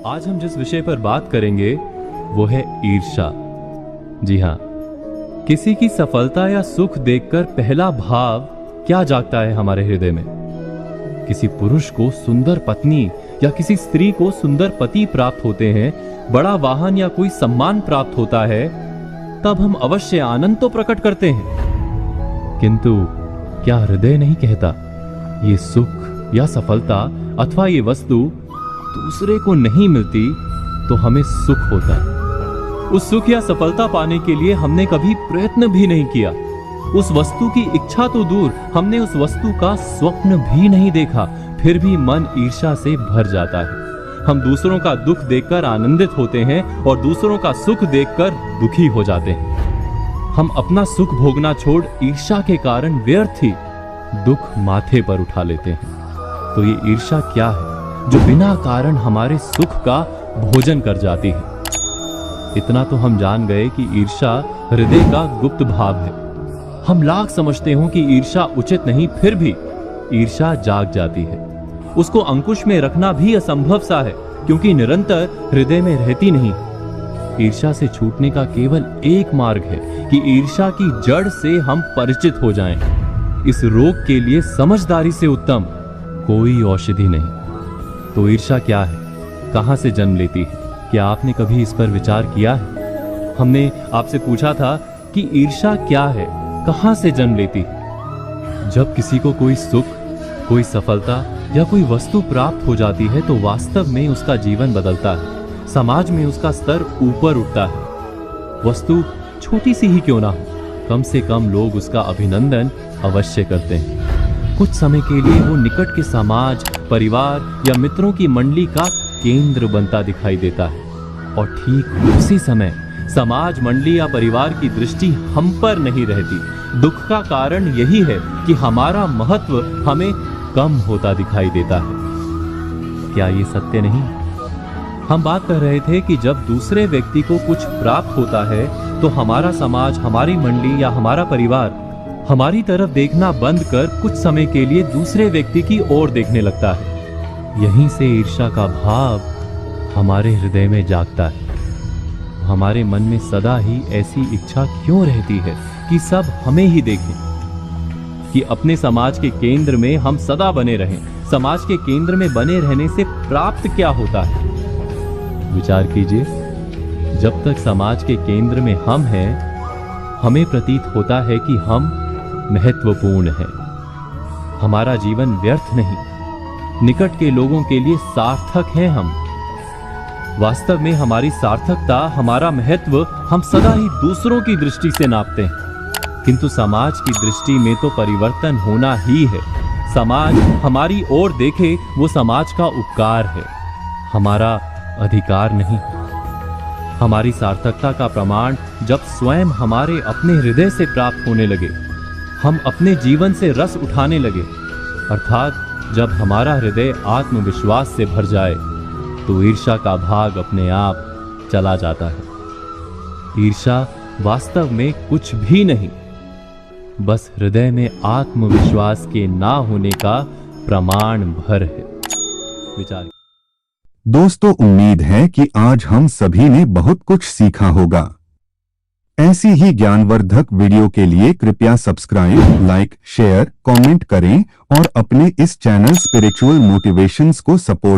आज हम जिस विषय पर बात करेंगे वो है ईर्ष्या। जी हाँ, किसी की सफलता या सुख देखकर पहला भाव क्या जागता है हमारे हृदय में? किसी पुरुष को सुंदर पत्नी या किसी स्त्री को सुंदर पति प्राप्त होते हैं, बड़ा वाहन या कोई सम्मान प्राप्त होता है, तब हम अवश्य आनंद तो प्रकट करते हैं, किंतु क्या हृदय नहीं कहता ये सुख या सफलता अथवा ये वस्तु दूसरे को नहीं मिलती तो हमें सुख होता है। उस सुख या सफलता पाने के लिए हमने कभी प्रयत्न भी नहीं किया। उस वस्तु की इच्छा तो दूर, हमने उस वस्तु का स्वप्न भी नहीं देखा, फिर भी मन ईर्ष्या से भर जाता है। हम दूसरों का दुख देखकर आनंदित होते हैं और दूसरों का सुख देखकर दुखी हो जाते हैं। हम अपना सुख भोगना छोड़ ईर्ष्या के कारण व्यर्थ ही दुख माथे पर उठा लेते हैं। तो ये ईर्ष्या क्या है जो बिना कारण हमारे सुख का भोजन कर जाती है? इतना तो हम जान गए कि ईर्ष्या हृदय का गुप्त भाव है। हम लाख समझते हो कि ईर्ष्या उचित नहीं, फिर भी ईर्ष्या जाग जाती है। उसको अंकुश में रखना भी असंभव सा है, क्योंकि निरंतर हृदय में रहती नहीं। ईर्ष्या से छूटने का केवल एक मार्ग है कि ईर्ष्या की जड़ से हम परिचित हो जाएं। इस रोग के लिए समझदारी से उत्तम कोई औषधि नहीं। तो ईर्ष्या क्या है, कहां से जन्म लेती है? क्या आपने कभी इस पर विचार किया है? हमने आपसे पूछा था कि ईर्ष्या क्या है, कहां से जन्म लेती है? जब किसी को कोई सुख, कोई सफलता या कोई वस्तु प्राप्त हो जाती है तो वास्तव में उसका जीवन बदलता है, समाज में उसका स्तर ऊपर उठता है। वस्तु छोटी सी ही क्यों ना हो, कम से कम लोग उसका अभिनंदन अवश्य करते हैं। कुछ समय के लिए वो निकट के समाज, परिवार या मित्रों की मंडली का केंद्र बनता दिखाई देता है, और ठीक उसी समय समाज, मंडली या परिवार की दृष्टि हम पर नहीं रहती। दुख का कारण यही है कि हमारा महत्व हमें कम होता दिखाई देता है। क्या ये सत्य नहीं? हम बात कर रहे थे कि जब दूसरे व्यक्ति को कुछ प्राप्त होता है तो हमारा समाज, हमारी मंडली या हमारा परिवार हमारी तरफ देखना बंद कर कुछ समय के लिए दूसरे व्यक्ति की ओर देखने लगता है। यहीं से ईर्ष्या का भाव हमारे हृदय में जागता है। हमारे मन में सदा ही ऐसी इच्छा क्यों रहती है कि सब हमें ही देखें, कि अपने समाज के केंद्र में हम सदा बने रहें। समाज के केंद्र में बने रहने से प्राप्त क्या होता है? विचार कीजिए, जब तक समाज के केंद्र में हम हैं, हमें प्रतीत होता है कि हम महत्वपूर्ण हैं। हमारा जीवन व्यर्थ नहीं, निकट के लोगों के लिए सार्थक हैं हम। वास्तव में हमारी सार्थकता, हमारा महत्व हम सदा ही दूसरों की दृष्टि से नापते हैं, किंतु समाज की दृष्टि में तो परिवर्तन होना ही है। समाज हमारी ओर देखे वो समाज का उपकार है, हमारा अधिकार नहीं। हमारी सार्थकता का प्रमाण जब स्वयं हमारे अपने हृदय से प्राप्त होने लगे, हम अपने जीवन से रस उठाने लगे, अर्थात जब हमारा हृदय आत्मविश्वास से भर जाए, तो ईर्ष्या का भाग अपने आप चला जाता है। ईर्ष्या वास्तव में कुछ भी नहीं, बस हृदय में आत्मविश्वास के ना होने का प्रमाण भर है। विचार। दोस्तों, उम्मीद है कि आज हम सभी ने बहुत कुछ सीखा होगा। ऐसी ही ज्ञानवर्धक वीडियो के लिए कृपया सब्सक्राइब, लाइक, शेयर, कमेंट करें और अपने इस चैनल स्पिरिचुअल मोटिवेशंस को सपोर्ट